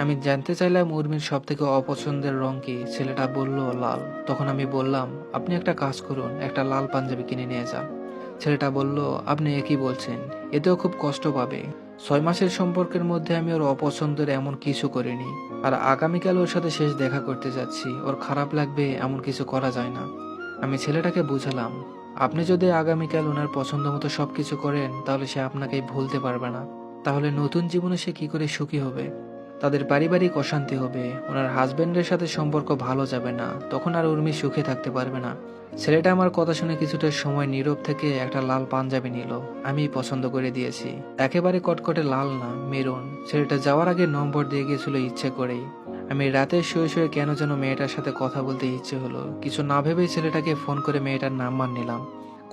আমি জানতে চাইলাম উর্মির সব থেকে অপছন্দের রং কি। ছেলেটা বলল লাল। তখন আমি বললাম, আপনি একটা কাজ করুন, একটা লাল পাঞ্জাবি কিনে নিয়ে যান। ছেলেটা বলল, আপনি একই বলছেন, এতেও খুব কষ্ট পাবে। 6 মাসের সম্পর্কের মধ্যে আমি ওর অপছন্দের এমন কিছু করিনি। আর আগামীকাল ওর সাথে শেষ দেখা করতে যাচ্ছি, ওর খারাপ লাগবে এমন কিছু করা যায় না। আমি ছেলেটাকে বুঝালাম, আপনি যদি আগামীকাল ওনার পছন্দ মতো সবকিছু করেন তাহলে সে আপনাকেই ভুলতে পারবে না। তাহলে নতুন জীবনে সে কি করে সুখী হবে? তাদের পারিবারিক অশান্তি হবে, ওনার হাজবেন্ডের সাথে সম্পর্ক ভালো যাবে না, তখন আর উর্মি সুখে থাকতে পারবে না। ছেলেটা আমার কথা শুনে কিছুটা সময় নীরব থেকে একটা লাল পাঞ্জাবি নিল। আমি পছন্দ করে দিয়েছি, একেবারে কটকটে লাল না, মেরুন। ছেলেটা যাওয়ার আগে নম্বর দিয়ে গিয়েছিল ইচ্ছে করেই। আমি রাতে শুয়ে শুয়ে কেন যেন মেয়েটার সাথে কথা বলতে ইচ্ছে হলো। কিছু না ভেবেই ছেলেটাকে ফোন করে মেয়েটার নাম্বার নিলাম।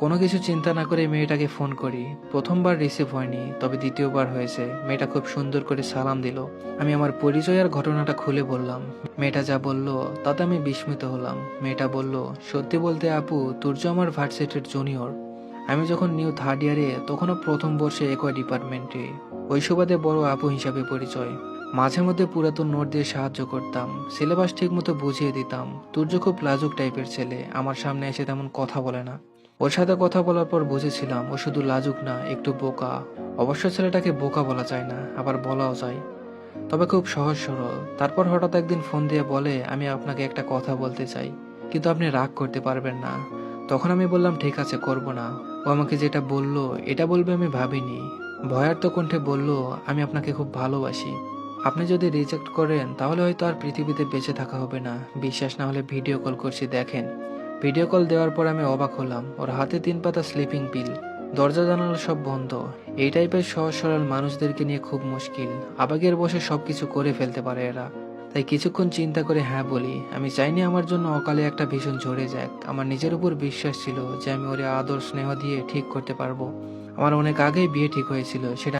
কোনো কিছু চিন্তা না করে মেয়েটাকে ফোন করি। প্রথমবার রিসিভ হয়নি, তবে দ্বিতীয়বার হয়েছে। মেয়েটা খুব সুন্দর করে সালাম দিল। আমি আমার পরিচয় আর ঘটনাটা খুলে বললাম। মেয়েটা যা বলল তাতে আমি বিস্মিত হলাম। মেয়েটা বলল, সত্যি বলতে আপু, তুর্য আমার ভার্সিটির জুনিয়র। আমি যখন নিউ থার্ড ইয়ারে, তখনও প্রথম বর্ষে একই ডিপার্টমেন্টে। ওই সুবাদে বড় আপু হিসাবে পরিচয়। মাঝে মধ্যে পুরাতন নোট দিয়ে সাহায্য করতাম, সিলেবাস ঠিক মতো বুঝিয়ে দিতাম। তুর্য খুব লাজুক টাইপের ছেলে, আমার সামনে এসে তেমন কথা বলে না। ওর সাথে কথা বলার পর বুঝেছিলাম ও শুধু লাজুক না, একটু বোকা। অবশ্য ছেলেটাকে বোকা বলা যায় না, আবার বলাও যায়, তবে খুব সহজ সরল। তারপর হঠাৎ একদিন ফোন দিয়ে বলে, আমি আপনাকে একটা কথা বলতে চাই, কিন্তু আপনি রাগ করতে পারবেন না। তখন আমি বললাম, ঠিক আছে, করব না। ও আমাকে যেটা বলল এটা বলবে আমি ভাবিনি। ভয়ার্ত কণ্ঠে বলল, আমি আপনাকে খুব ভালোবাসি। আপনি যদি রিজেক্ট করেন তাহলে হয়তো আর পৃথিবীতে বেঁচে থাকা হবে না। বিশ্বাস না হলে ভিডিও কল করছি, দেখেন। ভিডিও কল দেওয়ার পর আমি অবাক হলাম। ওর হাতে 3 পাতা স্লিপিং পিল, দরজা জানালা সব বন্ধ। এই টাইপের সহজ সরল মানুষদেরকে নিয়ে খুব মুশকিল। আবেগের বশে সবকিছু করে ফেলতে পারে এরা। তাই কিছুক্ষণ চিন্তা করে হ্যাঁ বলি। আমি চাইনি আমার জন্য অকালে একটা ভীষণ ঝরে যাক। আমার নিজের উপর বিশ্বাস ছিল যে আমি ওরে আদর স্নেহ দিয়ে ঠিক করতে পারবো। আমার অনেক আগেই বিয়ে ঠিক হয়েছিল, সেটা